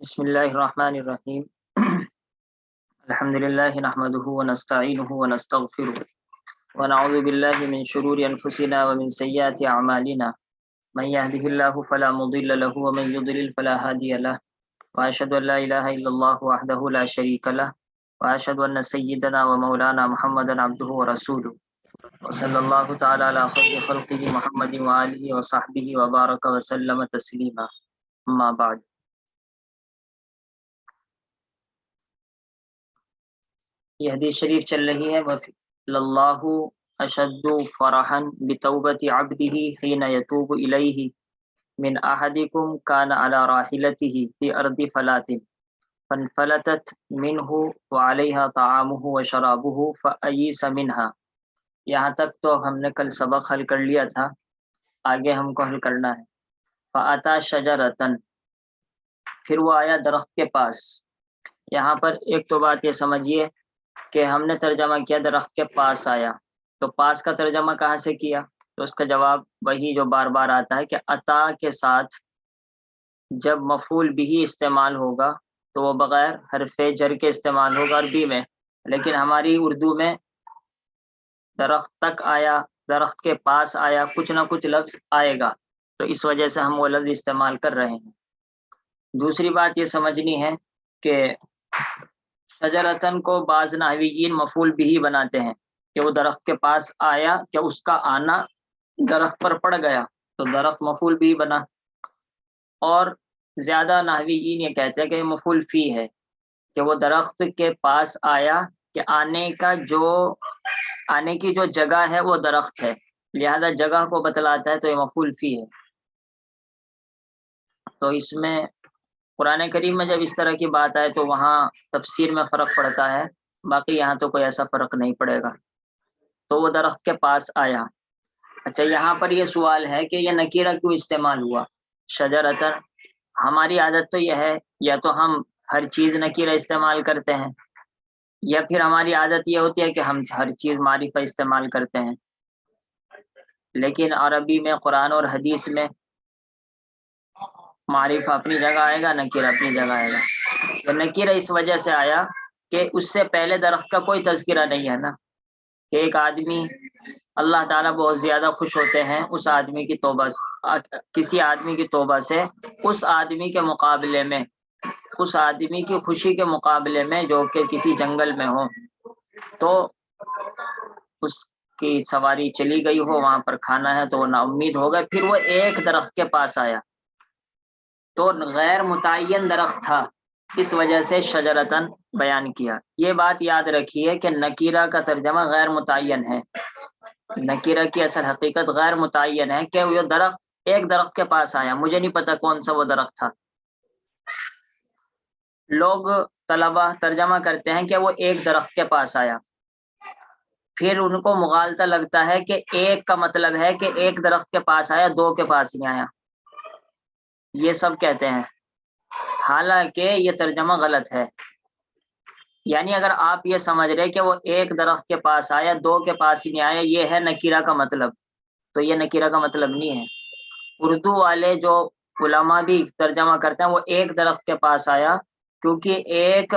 بسم الله الرحمن الرحيم. الحمد لله نحمده ونستعينه ونستغفره ونعوذ بالله من شرور أنفسنا ومن سيئات أعمالنا. من يهده الله فلا مضل له ومن يضلل فلا هادي له، وأشهد أن لا إله إلا الله وحده لا شريك له، وأشهد أن سيدنا ومولانا محمدا عبده ورسوله، وصلى الله تعالى على خير خلقه محمد وآله وصحبه وبارك وسلم تسليما. أما بعد، یہ حدیث شریف چل رہی ہے اللہ اشد فرحا بتوبۃ عبدہ حین یتوب الیہ من احدکم کان علی راحلتہ فی ارض فلات فانفلتت منہ وعلیہا طعامہ وشرابہ فایس منہا. یہاں تک تو ہم نے کل سبق حل کر لیا تھا، آگے ہم کو حل کرنا ہے. فاتا شجرۃ، پھر وہ آیا درخت کے پاس. یہاں پر ایک تو بات یہ سمجھیے کہ ہم نے ترجمہ کیا درخت کے پاس آیا، تو پاس کا ترجمہ کہاں سے کیا؟ تو اس کا جواب وہی جو بار بار آتا ہے کہ عطا کے ساتھ جب مفعول بھی استعمال ہوگا تو وہ بغیر حرف جر کے استعمال ہوگا عربی میں، لیکن ہماری اردو میں درخت تک آیا، درخت کے پاس آیا، کچھ نہ کچھ لفظ آئے گا، تو اس وجہ سے ہم وہ لفظ استعمال کر رہے ہیں. دوسری بات یہ سمجھنی ہے کہ شجرتن کو بعض نحویین مفعول بھی بناتے ہیں کہ وہ درخت کے پاس آیا، کہ اس کا آنا درخت پر پڑ گیا تو درخت مفعول بھی بنا. اور زیادہ نحویین یہ کہتے ہیں کہ مفعول فی ہے، کہ وہ درخت کے پاس آیا، کہ آنے کی جو جگہ ہے وہ درخت ہے، لہذا جگہ کو بتلاتا ہے تو یہ مفعول فی ہے. تو اس میں قرآن کریم میں جب اس طرح کی بات آئے تو وہاں تفسیر میں فرق پڑتا ہے، باقی یہاں تو کوئی ایسا فرق نہیں پڑے گا. تو وہ درخت کے پاس آیا. اچھا، یہاں پر یہ سوال ہے کہ یہ نکیرہ کیوں استعمال ہوا؟ شجرتن، ہماری عادت تو یہ ہے یا تو ہم ہر چیز نکیرہ استعمال کرتے ہیں، یا پھر ہماری عادت یہ ہوتی ہے کہ ہم ہر چیز معرفہ استعمال کرتے ہیں. لیکن عربی میں قرآن اور حدیث میں معرفہ اپنی جگہ آئے گا، نکیرہ اپنی جگہ آئے گا. تو نکیرہ اس وجہ سے آیا کہ اس سے پہلے درخت کا کوئی تذکرہ نہیں ہے نا، کہ ایک آدمی اللہ تعالیٰ بہت زیادہ خوش ہوتے ہیں اس آدمی کی توبہ سے، کسی آدمی کی توبہ سے، اس آدمی کے مقابلے میں، اس آدمی کی خوشی کے مقابلے میں جو کہ کسی جنگل میں ہو، تو اس کی سواری چلی گئی ہو، وہاں پر کھانا ہے تو وہ نا امید ہو گئے. پھر وہ ایک درخت کے پاس آیا تو غیر متعین درخت تھا، اس وجہ سے شجرتن بیان کیا. یہ بات یاد رکھیے کہ نکیرہ کا ترجمہ غیر متعین ہے، نکیرہ کی اصل حقیقت غیر متعین ہے، کہ وہ درخت ایک درخت کے پاس آیا، مجھے نہیں پتا کون سا وہ درخت تھا. لوگ طلبہ ترجمہ کرتے ہیں کہ وہ ایک درخت کے پاس آیا، پھر ان کو مغالطہ لگتا ہے کہ ایک کا مطلب ہے کہ ایک درخت کے پاس آیا، دو کے پاس نہیں آیا، یہ سب کہتے ہیں. حالانکہ یہ ترجمہ غلط ہے. یعنی اگر آپ یہ سمجھ رہے کہ وہ ایک درخت کے پاس آیا، دو کے پاس ہی نہیں آیا، یہ ہے نکیرہ کا مطلب، تو یہ نکیرہ کا مطلب نہیں ہے. اردو والے جو علماء بھی ترجمہ کرتے ہیں وہ ایک درخت کے پاس آیا، کیونکہ ایک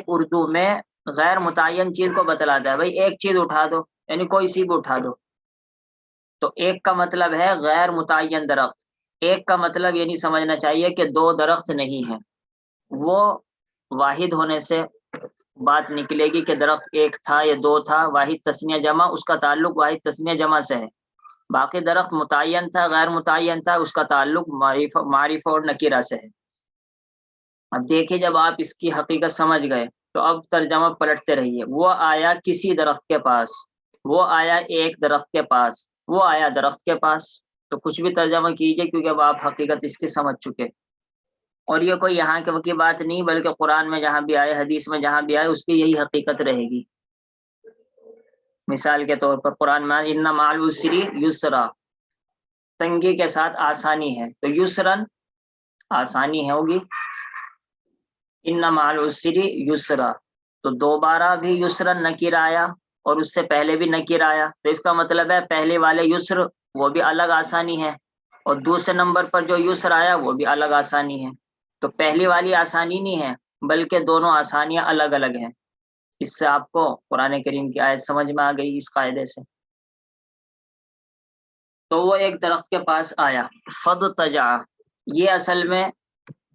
اردو میں غیر متعین چیز کو بتلاتا ہے. بھائی ایک چیز اٹھا دو، یعنی کوئی سی بھی اٹھا دو، تو ایک کا مطلب ہے غیر متعین درخت. ایک کا مطلب یہ نہیں سمجھنا چاہیے کہ دو درخت نہیں ہیں، وہ واحد ہونے سے بات نکلے گی کہ درخت ایک تھا یا دو تھا. واحد تثنیہ جمع، اس کا تعلق واحد تثنیہ جمع سے ہے. باقی درخت متعین تھا، غیر متعین تھا، اس کا تعلق معرفہ اور نکیرہ سے ہے. اب دیکھیے، جب آپ اس کی حقیقت سمجھ گئے تو اب ترجمہ پلٹتے رہیے. وہ آیا کسی درخت کے پاس، وہ آیا ایک درخت کے پاس، وہ آیا درخت کے پاس، تو کچھ بھی ترجمہ کیجئے، کیونکہ اب آپ حقیقت اس کی سمجھ چکے. اور یہ کوئی یہاں کی بات نہیں، بلکہ قرآن میں جہاں بھی آئے، حدیث میں جہاں بھی آئے، اس کی یہی حقیقت رہے گی. مثال کے طور پر قرآن میں ان مع العسر یسرا، تنگی کے ساتھ آسانی ہے، تو یسرن آسانی ہوگی. ان مع العسر یسرا، تو دوبارہ بھی یسرن نکیر آیا اور اس سے پہلے بھی نکیر آیا، تو اس کا مطلب ہے پہلے والے یسر وہ بھی الگ آسانی ہے، اور دوسرے نمبر پر جو یسر آیا وہ بھی الگ آسانی ہے. تو تو پہلی والی آسانی نہیں ہے بلکہ دونوں آسانیاں الگ الگ ہیں. اس سے آپ کو قرآن کریم کی آیت سمجھ میں آ گئی اس قاعدے سے. تو وہ ایک درخت کے پاس آیا. فضطجع، یہ اصل میں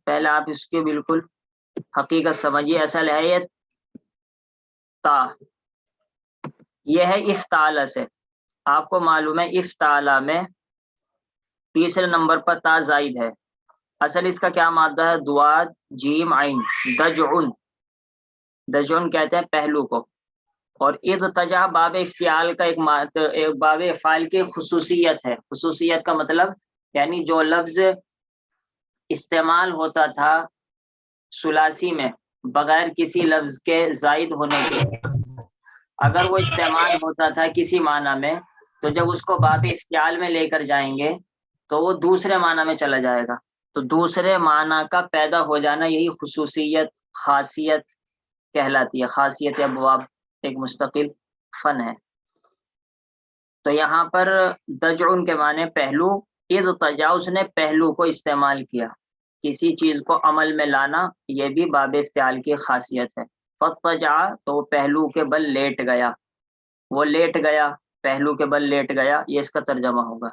پہلے آپ اس کی بالکل حقیقت سمجھیے. اصل ہے یہ تا، یہ ہے افتعال سے. آپ کو معلوم ہے افتعال میں تیسرے نمبر پر تا زائد ہے. اصل اس کا کیا مادہ ہے؟ دواد جیم عین، دجعن. دجعن کہتے ہیں پہلو کو. اور اضطجع باب افتعال کا ایک باب افعال کی خصوصیت ہے. خصوصیت کا مطلب یعنی جو لفظ استعمال ہوتا تھا ثلاثی میں بغیر کسی لفظ کے زائد ہونے کے، اگر وہ استعمال ہوتا تھا کسی معنی میں تو جب اس کو باب افتعال میں لے کر جائیں گے تو وہ دوسرے معنی میں چلا جائے گا. تو دوسرے معنی کا پیدا ہو جانا یہی خصوصیت، خاصیت کہلاتی ہے. خاصیت یا ابواب ایک مستقل فن ہے. تو یہاں پر دجعن کے معنی پہلو، اضطجع اس نے پہلو کو استعمال کیا، کسی چیز کو عمل میں لانا، یہ بھی باب افتعال کی خاصیت ہے. فاضطجع تو وہ پہلو کے بل لیٹ گیا، وہ لیٹ گیا، پہلو کے بل لیٹ گیا، یہ اس کا ترجمہ ہوگا.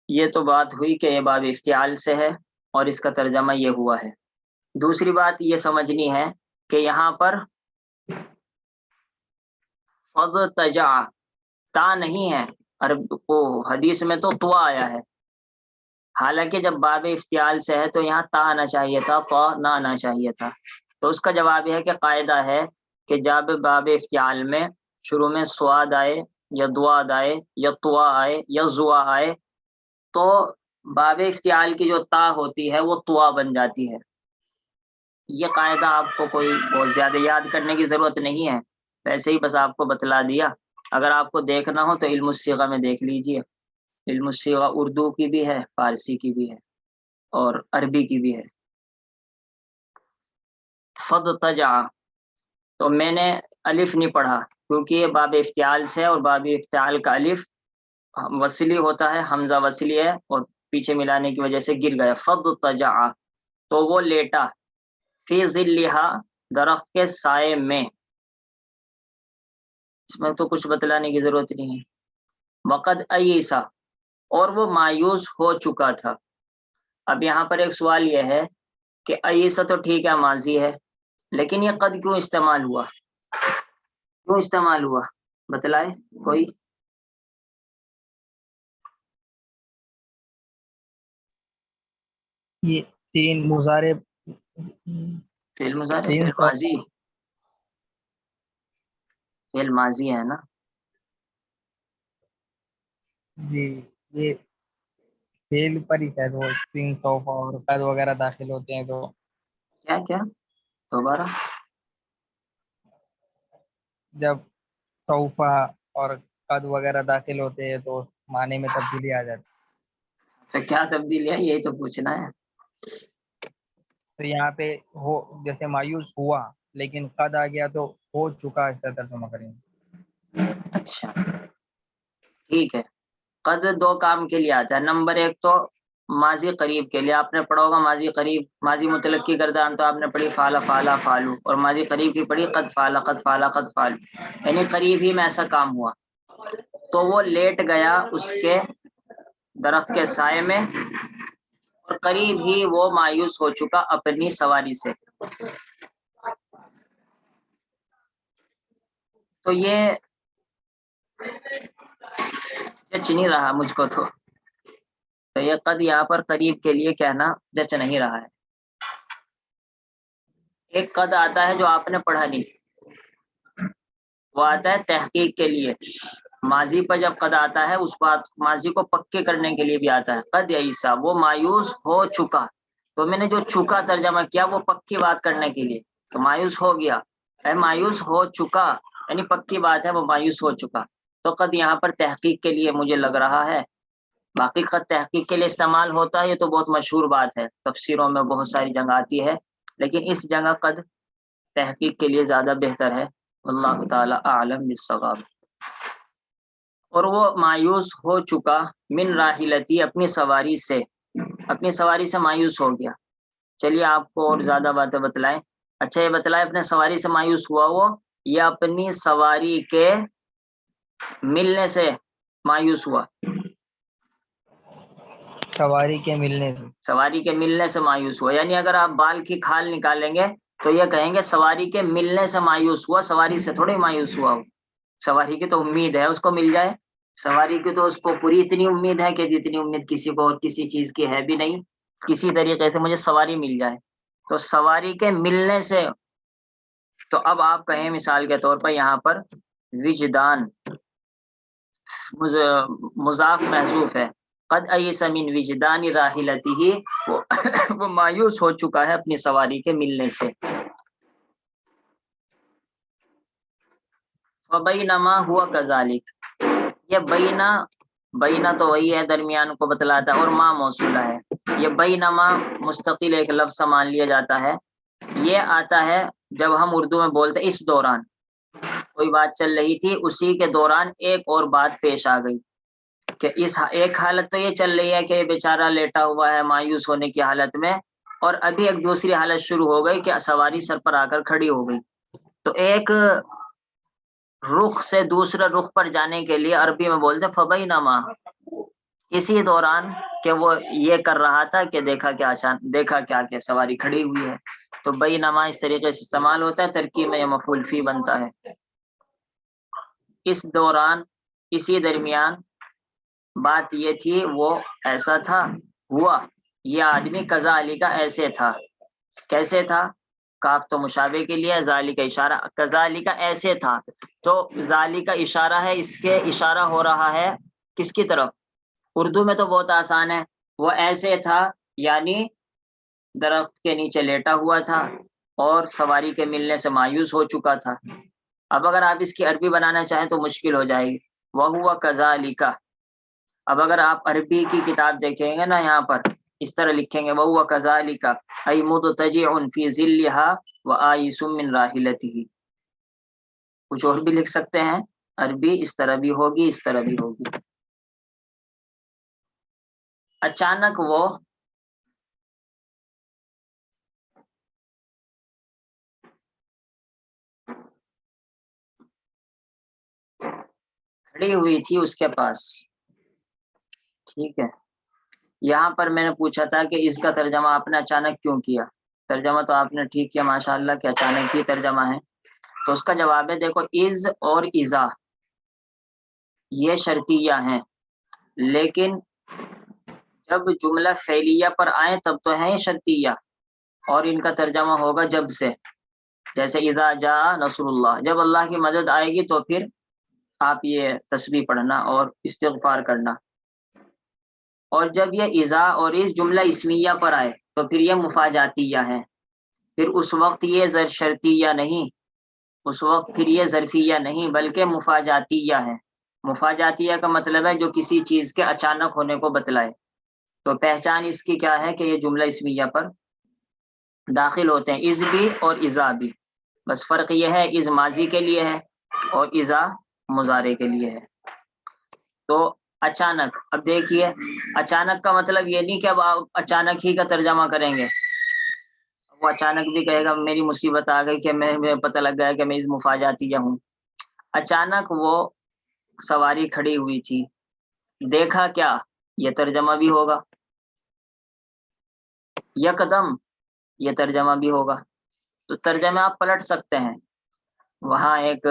یہ تو بات ہوئی کہ یہ باب افتعال سے ہے اور اس کا ترجمہ یہ ہوا ہے. دوسری بات یہ سمجھنی ہے کہ یہاں پر فاضطجع تا نہیں ہے، عرب کو حدیث میں تو طوا آیا ہے، حالانکہ جب باب افتعال سے ہے تو یہاں تا آنا چاہیے تھا، طا نہ آنا چاہیے تھا. تو اس کا جواب یہ ہے کہ قاعدہ ہے کہ جب باب افتعال میں شروع میں سواد آئے یا دواد آئے یا طوا آئے یا زوا آئے تو باب افتعال کی جو تا ہوتی ہے وہ طوا بن جاتی ہے. یہ قاعدہ آپ کو کوئی بہت زیادہ یاد کرنے کی ضرورت نہیں ہے، ویسے ہی بس آپ کو بتلا دیا. اگر آپ کو دیکھنا ہو تو علم الصیغہ میں دیکھ لیجئے. علم الصیغہ اردو کی بھی ہے، فارسی کی بھی ہے اور عربی کی بھی ہے. فاضطجع تو میں نے الف نہیں پڑھا کیونکہ یہ باب افتعال سے اور باب افتعال کا الف وصلی ہوتا ہے، حمزہ وصلی ہے اور پیچھے ملانے کی وجہ سے گر گیا. فاضطجع تو وہ لیٹا، فی ظلھا درخت کے سائے میں. اس میں تو کچھ بتلانے کی ضرورت نہیں ہے. وقد ایسا اور وہ مایوس ہو چکا تھا. اب یہاں پر ایک سوال یہ ہے کہ ایسا تو ٹھیک ہے ماضی ہے، لیکن یہ قد کیوں استعمال ہوا؟ کیوں استعمال ہوا بتلائے کوئی؟ یہ تین مضارع، فعل مضارع، تین فعل ماضی، فعل ماضی ہے نا. جی یہ فیل پر ہی شاید وہ تین صوفہ اور قد وغیرہ داخل ہوتے ہیں تو کیا کیا دوبارہ؟ جب صوفہ اور قد وغیرہ داخل ہوتے ہیں تو معنی میں تبدیلی آ جاتی ہے. تو کیا تبدیلی ہے یہی تو پوچھنا ہے. تو یہاں پہ ہو جیسے مایوس ہوا لیکن قد آ گیا تو ہو چکا، اس کا ترجمہ کریں گے. اچھا ٹھیک ہے. قد دو کام کے لیے آتا ہے. نمبر ایک تو ماضی قریب کے لیے، آپ نے پڑھا ہوگا ماضی قریب، ماضی مطلق کی گردان تو آپ نے پڑھی فعل فعلا فعلو، اور ماضی قریب کی پڑھی قد فعل قد فعل قد فعل، یعنی قریب ہی میں ایسا کام ہوا. تو وہ لیٹ گیا اس کے درخت کے سائے میں اور قریب ہی وہ مایوس ہو چکا اپنی سواری سے. تو یہ جچ نہیں رہا مجھ کو تو یہ قد یہاں پر قریب کے لیے کہنا جچ نہیں رہا ہے. ایک قد آتا ہے جو آپ نے پڑھا نہیں، وہ آتا ہے تحقیق کے لیے. ماضی پر جب قد آتا ہے اس بات ماضی کو پکے کرنے کے لیے بھی آتا ہے. قد عیسیٰ وہ مایوس ہو چکا، تو میں نے جو چکا ترجمہ کیا وہ پکی بات کرنے کے لیے، تو مایوس ہو گیا، اے مایوس ہو چکا یعنی پکی بات ہے وہ مایوس ہو چکا. تو قد یہاں پر تحقیق کے لیے مجھے لگ رہا ہے. باقی قد تحقیق کے لیے استعمال ہوتا ہے، یہ تو بہت مشہور بات ہے، تفسیروں میں بہت ساری جگہ آتی ہے، لیکن اس جگہ قد تحقیق کے لیے زیادہ بہتر ہے. اللہ تعالی اعلم بالصواب. اور وہ مایوس ہو چکا من راحلتی اپنی سواری سے، اپنی سواری سے مایوس ہو گیا. چلیے آپ کو اور زیادہ باتیں بتلائیں. اچھا یہ بتلائے اپنے سواری سے مایوس ہوا وہ یا اپنی سواری کے ملنے سے مایوس ہوا؟ سواری کے ملنے سے. سواری کے ملنے سے مایوس ہوا، یعنی اگر آپ بال کی کھال نکالیں گے تو یہ کہیں گے سواری کے ملنے سے مایوس ہوا، سواری سے تھوڑی مایوس ہوا ہو. سواری کی تو امید ہے اس کو مل جائے، سواری کی تو اس کو پوری اتنی امید ہے کہ جتنی امید کسی کو اور کسی چیز کی ہے بھی نہیں. کسی طریقے سے مجھے سواری مل جائے، تو سواری کے ملنے سے. تو اب آپ کہیں مثال کے طور پر یہاں پر وجدان مضاف محذوف ہے، قد ایس من وجدان راحلتہ، وہ مایوس ہو چکا ہے اپنی سواری کے ملنے سے. فبینما ہوا کذالک، یہ بینا تو وہی ہے درمیان کو بتلاتا ہے اور ما موصولہ ہے. یہ بینما مستقل ایک لفظ مان لیا جاتا ہے. یہ آتا ہے جب ہم اردو میں بولتے اس دوران کوئی بات چل رہی تھی، اسی کے دوران ایک اور بات پیش آ گئی کہ اس ایک حالت تو یہ چل رہی ہے کہ بیچارہ لیٹا ہوا ہے مایوس ہونے کی حالت میں، اور ابھی ایک دوسری حالت شروع ہو گئی کہ سواری سر پر آ کر کھڑی ہو گئی. تو ایک رخ سے دوسرے رخ پر جانے کے لیے عربی میں بولتے فبینما، اسی دوران کہ وہ یہ کر رہا تھا کہ دیکھا کیا کہ سواری کھڑی ہوئی ہے. تو بینما اس طریقے سے استعمال ہوتا ہے، ترکیب میں یہ مفعول فی بنتا ہے. اس دوران، اسی درمیان بات یہ تھی، وہ ایسا تھا، ہوا یہ آدمی کذا علی کا ایسے تھا. کیسے تھا؟ کاف تو مشابہ کے لیے، ذالی کا اشارہ، کذا علی کا ایسے تھا. تو ذالی کا اشارہ ہے، اس کے اشارہ ہو رہا ہے کس کی طرف؟ اردو میں تو بہت آسان ہے، وہ ایسے تھا یعنی درخت کے نیچے لیٹا ہوا تھا اور سواری کے ملنے سے مایوس ہو چکا تھا. اب اگر آپ اس کی عربی بنانا چاہیں تو مشکل ہو جائے گی، وَهُوَ كَذَلِكَ. اب اگر آپ عربی کی کتاب دیکھیں گے نا، یہاں پر اس طرح لکھیں گے وَهُوَ كَذَلِكَ أي مُضْطَجِعٌ فِي ظِلِّهَا وَآيِسٌ مِّن رَاحِلَتِهِ. کچھ اور بھی لکھ سکتے ہیں، عربی اس طرح بھی ہوگی، اس طرح بھی ہوگی. اچانک وہ کھڑی ہوئی تھی اس کے پاس. ٹھیک ہے، یہاں پر میں نے پوچھا تھا کہ اس کا ترجمہ آپ نے اچانک کیوں کیا؟ ترجمہ تو آپ نے ٹھیک کیا ماشاءاللہ کہ اچانک ہی ترجمہ ہے. تو اس کا جواب ہے دیکھو، از اور اذا یہ شرطیہ ہیں، لیکن جب جملہ فعلیہ پر آئے تب تو ہیں شرطیہ، اور ان کا ترجمہ ہوگا جب سے. جیسے اذا جاء نصر اللہ، جب اللہ کی مدد آئے گی تو پھر آپ یہ تسبیح پڑھنا اور استغفار کرنا. اور جب یہ اذا اور اس جملہ اسمیہ پر آئے تو پھر یہ مفاجاتیہ ہے. پھر اس وقت یہ شرطیہ نہیں، اس وقت پھر یہ ظرفیہ نہیں بلکہ مفاجاتیہ ہے. مفاجاتیہ کا مطلب ہے جو کسی چیز کے اچانک ہونے کو بتلائے. تو پہچان اس کی کیا ہے کہ یہ جملہ اسمیہ پر داخل ہوتے ہیں، از بھی اور اذا بھی. بس فرق یہ ہے از ماضی کے لیے ہے اور اذا مضارع کے لیے ہے. تو اچانک، اب دیکھیے اچانک کا مطلب یہ نہیں کہ اب آپ اچانک ہی کا ترجمہ کریں گے. وہ اچانک بھی کہے گا میری مصیبت آ گئی کہ میں پتہ لگ گیا کہ میں اس مفاجاتیہ ہوں. اچانک وہ سواری کھڑی ہوئی تھی، دیکھا کیا، یہ ترجمہ بھی ہوگا. یکدم یہ ترجمہ بھی ہوگا. تو ترجمہ آپ پلٹ سکتے ہیں. وہاں ایک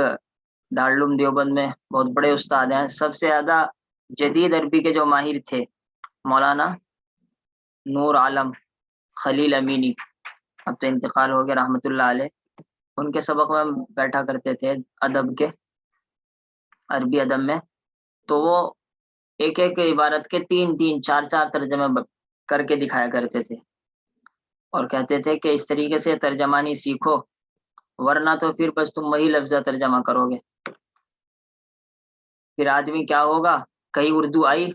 دارالعلوم دیوبند میں بہت بڑے استاد ہیں، سب سے زیادہ جدید عربی کے جو ماہر تھے مولانا نور عالم خلیل امینی، اب تو انتقال ہو گیا رحمۃ اللہ علیہ. ان کے سبق میں بیٹھا کرتے تھے ادب کے، عربی ادب میں. تو وہ ایک ایک عبارت کے تین تین چار چار ترجمے کر کے دکھایا کرتے تھے، اور کہتے تھے کہ اس طریقے سے ترجمانی سیکھو، ورنہ تو پھر بس تم وہی لفظ ترجمہ کرو گے. پھر آدمی کیا ہوگا، کہیں اردو آئی،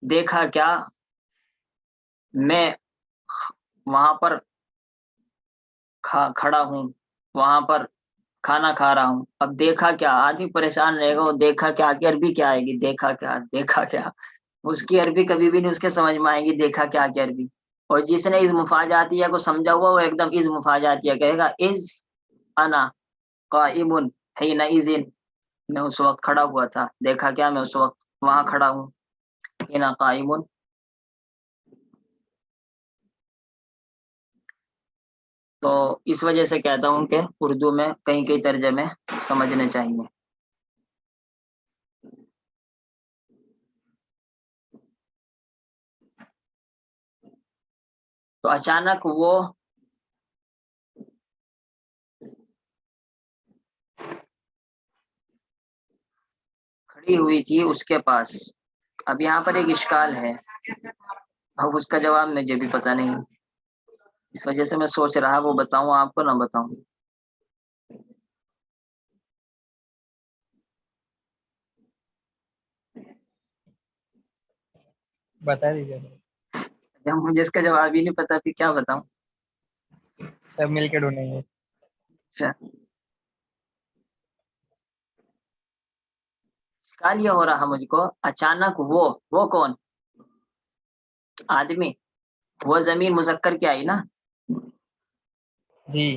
دیکھا کیا، میں وہاں پر کھڑا ہوں، وہاں پر کھانا کھا رہا ہوں. اب دیکھا کیا، آدمی پریشان رہے گا، وہ دیکھا کیا کی عربی کیا آئے گی، دیکھا کیا، دیکھا کیا. اس کی عربی کبھی بھی نہیں اس کے سمجھ میں آئے گی دیکھا کیا کی عربی. اور جس نے از مفاجاتیہ کو سمجھا ہوا وہ ایک دم از مفاجاتیہ کہے گا، از انا قائم حین اذن، میں اس وقت کھڑا ہوا تھا، دیکھا کیا میں اس وقت وہاں کھڑا ہوں، انا قائم۔ تو اس وجہ سے کہتا ہوں کہ اردو میں کئی کئی ترجمے سمجھنے چاہیے۔ تو اچانک وہ کھڑی ہوئی تھی اس کے پاس۔ اب یہاں پر ایک اشکال ہے، اب اس کا جواب مجھے بھی پتہ نہیں، اس وجہ سے میں سوچ رہا وہ بتاؤں آپ کو نہ بتاؤں۔ بتا دیجیے، جب مجھے اس کا جواب ہی نہیں پتا پھر کیا بتاؤں۔ سب مل کے ڈھونڈیں گے۔ اچھا، اشکال یہ ہو رہا مجھ کو، اچانک وہ کون؟ آدمی، وہ ضمیر مذکر کی آئی نا، جی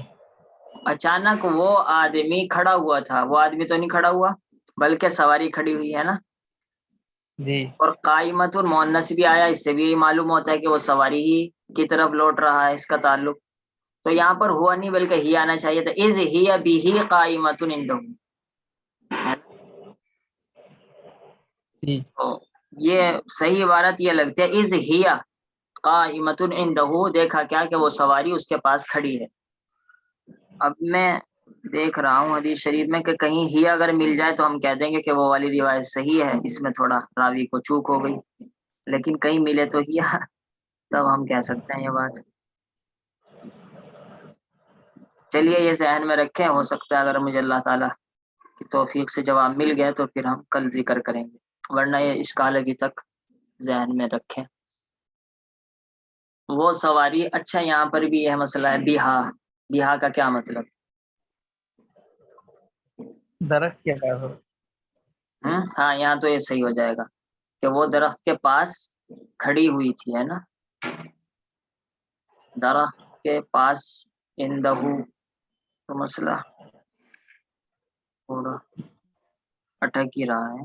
اچانک وہ آدمی کھڑا ہوا تھا، وہ آدمی تو نہیں کھڑا ہوا بلکہ سواری کھڑی ہوئی ہے نا، جی اور قائمت المؤنث بھی آیا، اس سے بھی معلوم ہوتا ہے کہ وہ سواری ہی کی طرف لوٹ رہا ہے اس کا تعلق۔ تو یہاں پر ہوا نہیں بلکہ ہی آنا چاہیے تھا، اذ ہی بہ قائمۃ عندہ۔ جی تو یہ صحیح عبارت یہ لگتی ہے، اذ ہی قائمۃ عندہ، دیکھا کیا کہ وہ سواری اس کے پاس کھڑی ہے۔ اب میں دیکھ رہا ہوں حدیث شریف میں کہ کہیں ہی اگر مل جائے تو ہم کہہ دیں گے کہ وہ والی روایت صحیح ہے، اس میں تھوڑا راوی کو چوک ہو گئی، لیکن کہیں ملے تو ہی تب ہم کہہ سکتے ہیں یہ بات۔ چلیے یہ ذہن میں رکھیں، ہو سکتا ہے اگر مجھے اللہ تعالیٰ کی توفیق سے جواب مل گئے تو پھر ہم کل ذکر کریں گے، ورنہ یہ اشکال ابھی تک ذہن میں رکھیں۔ وہ سواری، اچھا یہاں پر بھی یہ مسئلہ ہے، بیہا کا کیا مطلب؟ درخت کے پاس ہو۔ ہاں یہاں تو یہ صحیح ہو جائے گا کہ وہ درخت کے پاس کھڑی ہوئی تھی، ہے نا، درخت کے پاس اندہ، تو مسئلہ تھوڑا اٹک ہی رہا ہے۔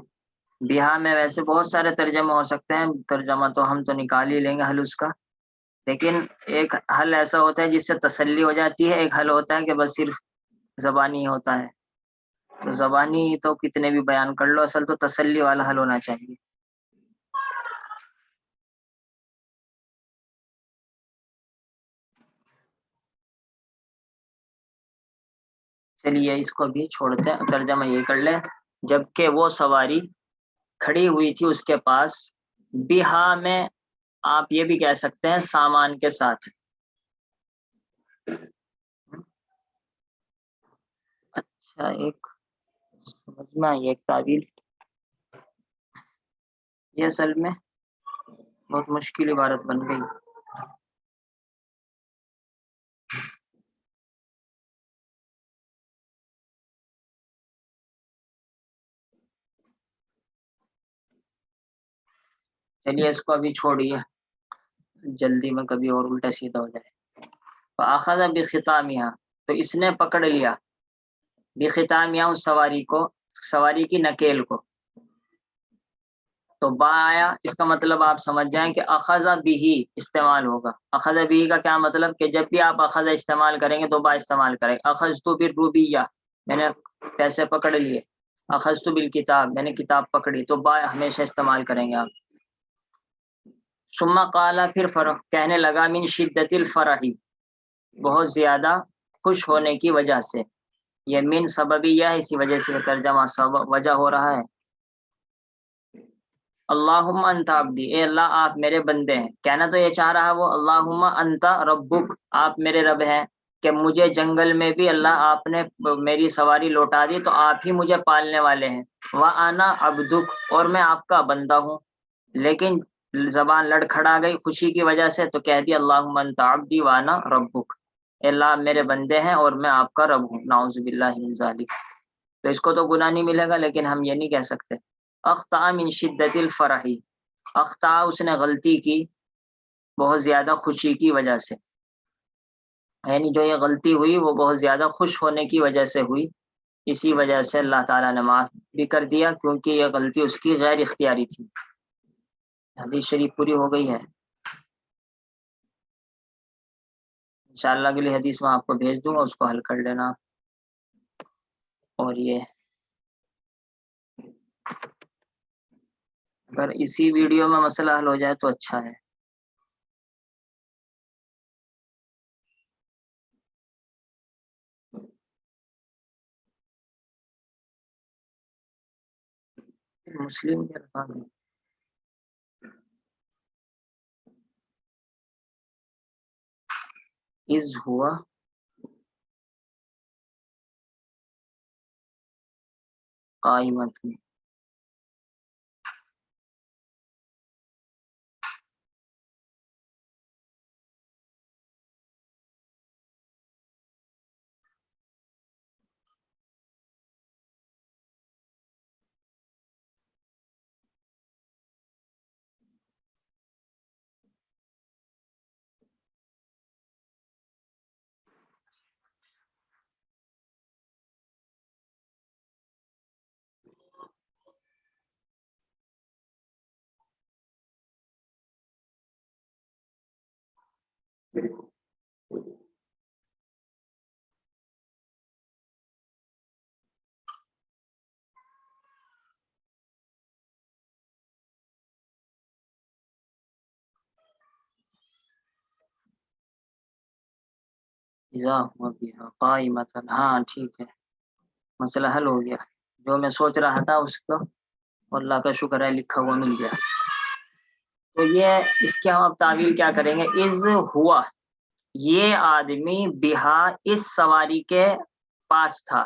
بیہا میں ویسے بہت سارے ترجمے ہو سکتے ہیں، ترجمہ تو ہم تو نکال ہی لیں گے حل اس کا، لیکن ایک حل ایسا ہوتا ہے جس سے تسلی ہو جاتی ہے، ایک حل ہوتا ہے کہ بس صرف زبانی ہوتا ہے، تو زبانی تو کتنے بھی بیان کر لو، اصل تو تسلی والا حل ہونا چاہیے۔ چلیے اس کو بھی چھوڑتے ہیں، ترجمہ یہ کر لیں، جبکہ وہ سواری کھڑی ہوئی تھی اس کے پاس، بیہا میں آپ یہ بھی کہہ سکتے ہیں سامان کے ساتھ۔ اچھا ایک سمجھنا، یہ ایک تعبیر یہ اصل میں بہت مشکل عبارت بن گئی۔ چلیے اس کو ابھی چھوڑیے، جلدی میں کبھی اور الٹا سیدھا ہو جائے۔ فاخذ بخطامها، تو اس نے پکڑ لیا، بخطامها اس سواری کو، سواری کی نکیل کو۔ تو با آیا، اس کا مطلب آپ سمجھ جائیں کہ اخذ بھی استعمال ہوگا۔ اخذ بھی کا کیا مطلب کہ جب بھی آپ اخذ استعمال کریں گے تو با استعمال کریں۔ اخذت بالروبیہ، میں نے پیسے پکڑ لیے، اخذت بالکتاب، میں نے کتاب پکڑی، تو با ہمیشہ استعمال کریں گے آپ۔ ثم قال، پھر کہنے لگا، من شدت الفرح، بہت زیادہ خوش ہونے کی وجہ سے، یہ من سببیہ ہے، اسی وجہ سے ترجمہ سبب وجہ ہو رہا ہے۔ اللہم انت عبدی، اے اللہ آپ میرے بندے ہیں، کہنا تو یہ چاہ رہا وہ اللہم انت ربک، آپ میرے رب ہیں، کہ مجھے جنگل میں بھی اللہ آپ نے میری سواری لوٹا دی تو آپ ہی مجھے پالنے والے ہیں، وَأَنَا عَبْدُكَ، اور میں آپ کا بندہ ہوں، لیکن زبان لڑکھڑا گئی خوشی کی وجہ سے تو کہہ دی اللہم انت عبدی وَأَنَا رَبُّكَ، اے اللہ آپ میرے بندے ہیں اور میں آپ کا رب ہوں، نعوذ باللہ من ذالک۔ تو اس کو تو گناہ نہیں ملے گا، لیکن ہم یہ نہیں کہہ سکتے اخطأ من شدت الفرح، اخطأ اس نے غلطی کی، بہت زیادہ خوشی کی وجہ سے، یعنی جو یہ غلطی ہوئی وہ بہت زیادہ خوش ہونے کی وجہ سے ہوئی، اسی وجہ سے اللہ تعالیٰ نے معاف بھی کر دیا، کیونکہ یہ غلطی اس کی غیر اختیاری تھی۔ حدیث شریف پوری ہو گئی ہے، انشاءاللہ اگلی حدیث میں آپ کو بھیج دوں گا، اس کو حل کر لینا۔ اور یہ اگر اسی ویڈیو میں مسئلہ حل ہو جائے تو اچھا ہے۔ مسلم کے الفاظ میں از ہوا قائمت میں، اذا ہوا بها قائمۃ، ہاں ٹھیک ہے، مسئلہ حل ہو گیا، جو میں سوچ رہا تھا اس کو اللہ کا شکر ہے لکھا ہوا مل گیا۔ تو یہ اس کے ہم اب تعویل کیا کریں گے؟ از ہوا، یہ آدمی بہا اس سواری کے پاس تھا،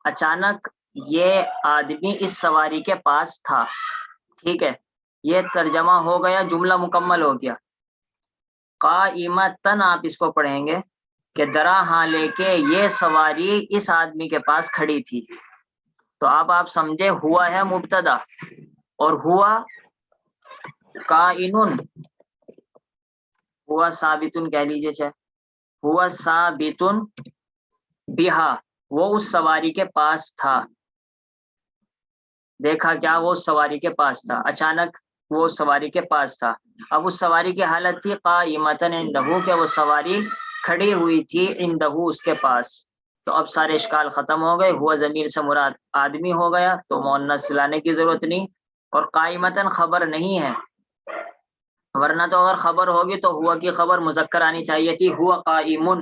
اچانک یہ آدمی اس سواری کے پاس تھا، ٹھیک ہے، یہ ترجمہ ہو گیا، جملہ مکمل ہو گیا۔ قائمتن آپ اس کو پڑھیں گے کہ درا ہاں لے کے یہ سواری اس آدمی کے پاس کھڑی تھی، تو اب آپ سمجھے ہوا ہے مبتدا، اور ہوا کائنن، ہوا ثابتن کہہ لیجئے، چاہے ہوا ثابتن بہا، وہ اس سواری کے پاس تھا، دیکھا کیا؟ وہ اس سواری کے پاس تھا، اچانک وہ سواری کے پاس تھا۔ اب اس سواری کی حالت تھی قائمتن عندہ، کہ وہ سواری کھڑی ہوئی تھی عندہ، اس کے پاس، تو اب سارے اشکال ختم ہو گئے، ہوا ضمیر سے مراد آدمی ہو گیا تو مؤنث لانے کی ضرورت نہیں، اور قائمتن خبر نہیں ہے، ورنہ تو اگر خبر ہوگی تو ہوا کی خبر مذکر آنی چاہیے تھی، ہوا قائمن،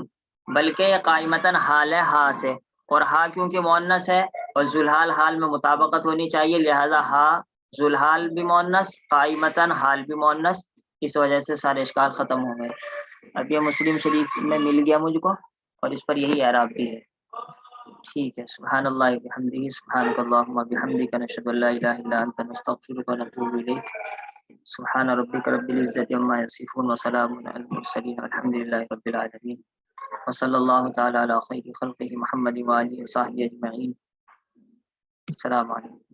بلکہ یہ قائمتن حال ہے ہا سے، اور ہا کیونکہ مؤنث ہے اور ذوالحال حال میں مطابقت ہونی چاہیے، لہذا ہا ذوالحال بھی مؤنث، قائمتن حال بھی مؤنث، اس وجہ سے سارے اشکال ختم ہو گئے۔ اب یہ مسلم شریف میں مل گیا مجھ کو، اور اس پر یہی اعراب بھی ہے، ٹھیک ہے۔ سبحان اللہ وبحمدہ، سبحانک اللہم وبحمدک، نشہد ان لا الہ الا انت، نستغفرک ونتوب الیک۔ سبحان ربک رب العزۃ عما یصفون وسلام علی المرسلین والحمد للہ رب العالمین، وصلی اللہ تعالی علی خیر خلقہ محمد وآلہ وصحبہ اجمعین۔ السلام علیکم۔